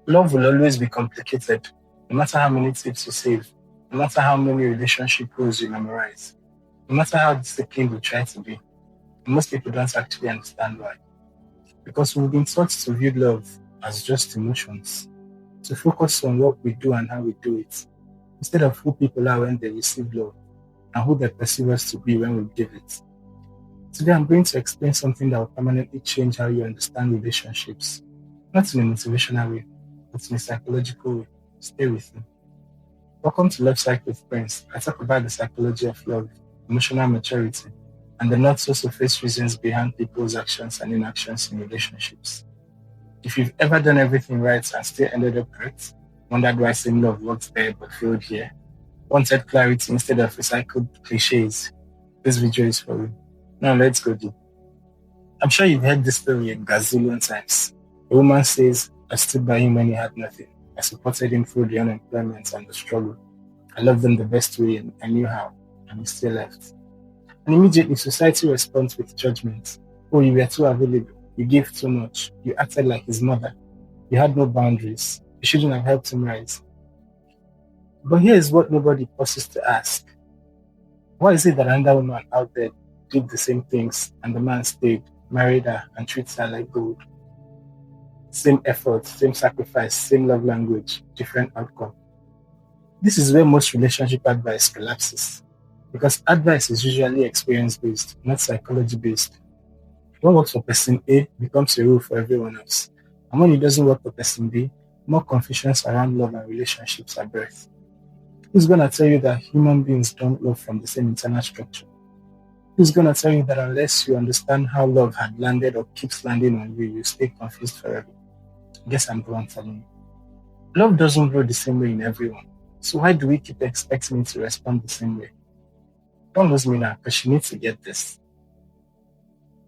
Love will always be complicated, no matter how many tips you save, no matter how many relationship rules you memorize, no matter how disciplined you try to be. Most people don't actually understand why. Because we've been taught to view love as just emotions, to focus on what we do and how we do it, instead of who people are when they receive love and who they perceive us to be when we give it. Today, I'm going to explain something that will permanently change how you understand relationships, not in a motivational way, but in a psychological way. Stay with me. Welcome to Love Cycle with Prince. I talk about the psychology of love, emotional maturity, and the not so surface reasons behind people's actions and inactions in relationships. If you've ever done everything right and still ended up hurt, wondered why same love works there but failed here, wanted clarity instead of recycled clichés, this video is for you. Now let's go deep. I'm sure you've heard this story a gazillion times. A woman says, I stood by him when he had nothing. I supported him through the unemployment and the struggle. I loved him the best way and I knew how, and he still left. And immediately society responds with judgment. Oh, you were too available. You gave too much. You acted like his mother. You had no boundaries. You shouldn't have helped him rise. But here is what nobody pauses to ask. Why is it that another woman out there did the same things and the man stayed, married her, and treats her like gold? Same effort, same sacrifice, same love language, different outcome. This is where most relationship advice collapses. Because advice is usually experience-based, not psychology-based. What works for person A becomes a rule for everyone else. And when it doesn't work for person B, more confusions around love and relationships are birthed. Who's going to tell you that human beings don't love from the same internal structure? Who's going to tell you that unless you understand how love had landed or keeps landing on you, you stay confused forever? I guess I'm the one telling you. Love doesn't grow the same way in everyone. So why do we keep expecting it to respond the same way? Don't lose me now, because you need to get this.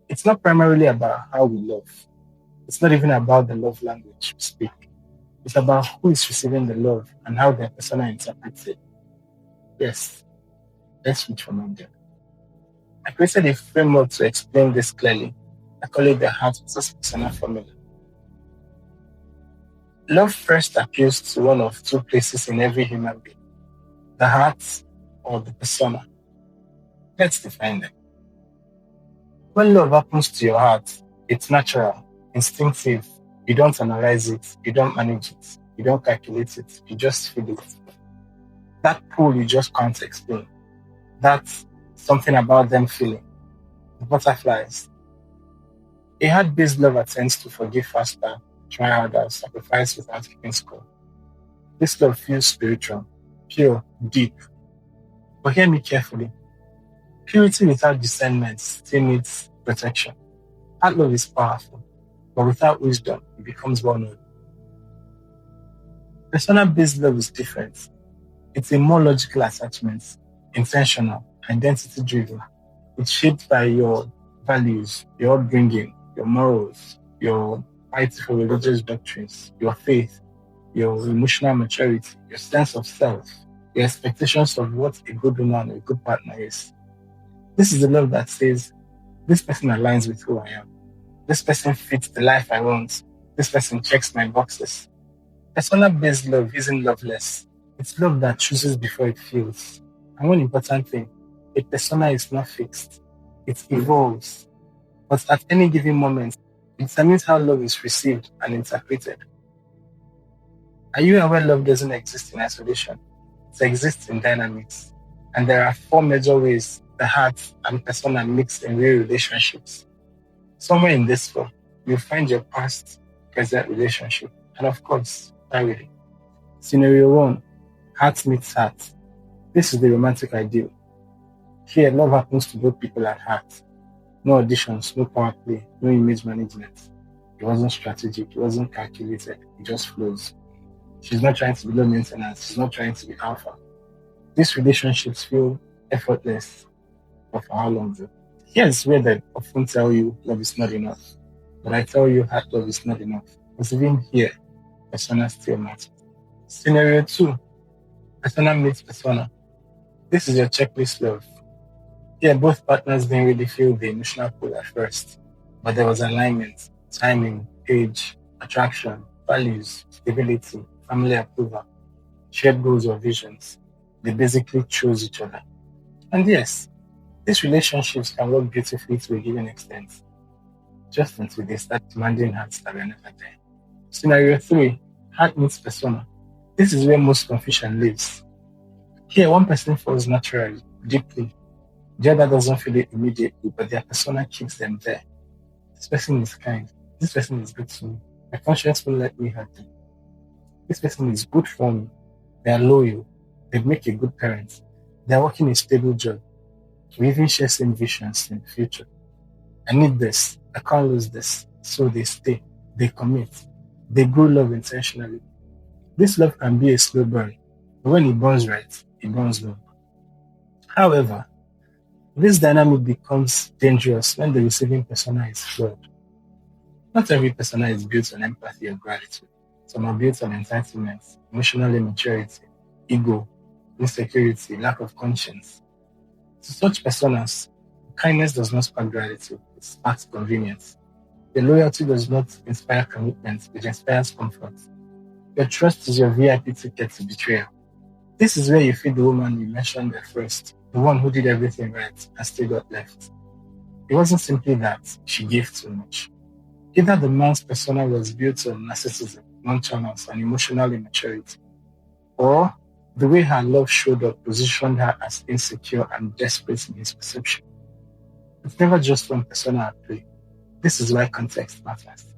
It's not primarily about how we love. It's not even about the love language we speak. It's about who is receiving the love and how their persona interprets it. Yes, let's switch from there. I created a framework to explain this clearly. I call it the heart versus persona formula. Love first appeals to one of two places in every human being, the heart or the persona. Let's define them. When love happens to your heart, it's natural, instinctive. You don't analyze it, you don't manage it, you don't calculate it, you just feel it. That pull you just can't explain. That's something about them feeling. The butterflies. A heart-based lover tends to forgive faster, try harder, sacrifice without keeping score. This love feels spiritual, pure, deep. But hear me carefully. Purity without discernment still needs protection. Heart love is powerful, but without wisdom, it becomes vulnerable. Persona-based love is different. It's a more logical attachment, intentional, identity-driven. It's shaped by your values, your upbringing, your morals, your fight for religious doctrines, your faith, your emotional maturity, your sense of self, your expectations of what a good woman or a good partner is. This is the love that says, this person aligns with who I am. This person fits the life I want. This person checks my boxes. Persona-based love isn't loveless. It's love that chooses before it feels. And one important thing, a persona is not fixed. It evolves. But at any given moment, it determines how love is received and interpreted. Are you aware love doesn't exist in isolation? It exists in dynamics. And there are 4 major ways the heart and persona mix in real relationships. Somewhere in this 4, you'll find your past, present relationship, and of course, family. Scenario 1, heart meets heart. This is the romantic ideal. Here, love happens to both people at heart. No auditions, no power play, no image management. It wasn't strategic, it wasn't calculated, it just flows. She's not trying to be low maintenance, she's not trying to be alpha. These relationships feel effortless. But for how long though? Here's where they often tell you love is not enough. But I tell you heart love is not enough. Because even here, persona still matters. Scenario 2, persona meets persona. This is your checklist love. Here, both partners didn't really feel the emotional pull at first, but there was alignment, timing, age, attraction, values, stability, family approval, shared goals or visions. They basically choose each other. And yes, these relationships can work beautifully to a given extent, just until they start demanding hearts that were never there. Scenario 3, heart meets persona. This is where most confusion lives. Here, one person falls naturally, deeply. The other doesn't feel it immediately, but their persona keeps them there. This person is kind. This person is good to me. My conscience will let me hurt them. This person is good for me. They are loyal. They make a good parent. They are working a stable job. We even share same visions in the future. I need this. I can't lose this. So they stay. They commit. They grow love intentionally. This love can be a slow burn, but when it burns right, it burns long. However, this dynamic becomes dangerous when the receiving persona is flawed. Not every persona is built on empathy or gratitude. Some are built on entitlement, emotional immaturity, ego, insecurity, lack of conscience. To such personas, kindness does not spark gratitude, it sparks convenience. Your loyalty does not inspire commitment, it inspires comfort. Your trust is your VIP ticket to betrayal. This is where you feel the woman you mentioned at first, the one who did everything right and still got left. It wasn't simply that she gave too much. Either the man's persona was built on narcissism, nonchalance, and emotional immaturity, or the way her love showed up positioned her as insecure and desperate in his perception. It's never just one persona at play. This is why context matters.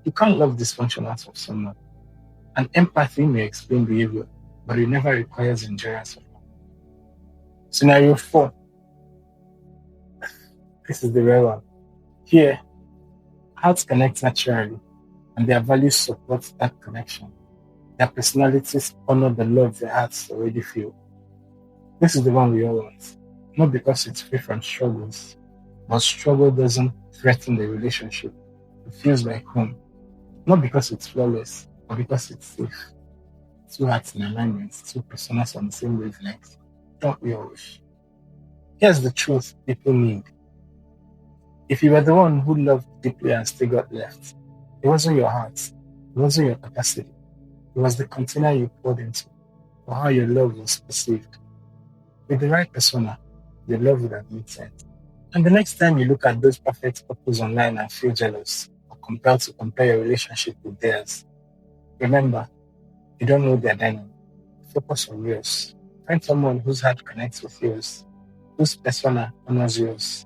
You can't love dysfunction out of someone. And empathy may explain behavior, but it never requires endurance of love. Scenario 4. This is the rare one. Here, hearts connect naturally, and their values support that connection. Their personalities honor the love their hearts already feel. This is the one we all want. Not because it's free from struggles, but struggle doesn't threaten the relationship. It feels like home. Not because it's flawless, but because it's safe. Two hearts in alignment, two personas on the same wavelength. Don't we all wish? Here's the truth people need. If you were the one who loved deeply and still got left, it wasn't your heart, it wasn't your capacity, it was the container you poured into, or how your love was perceived. With the right persona, your love would have made sense. And the next time you look at those perfect couples online and feel jealous, or compelled to compare your relationship with theirs, remember, you don't know their dynamic. Focus on yours. Find someone whose heart connects with yours, whose persona honors yours.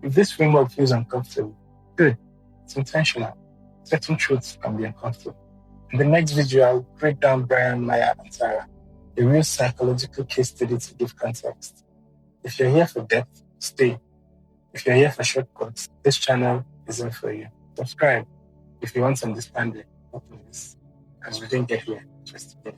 If this framework feels uncomfortable, good. It's intentional. Certain truths can be uncomfortable. In the next video, I'll break down Brian, Maya, and Tara, a real psychological case study to give context. If you're here for depth, stay. If you're here for shortcuts, this channel isn't for you. Subscribe if you want to understand it, open this, because we didn't get here just to get.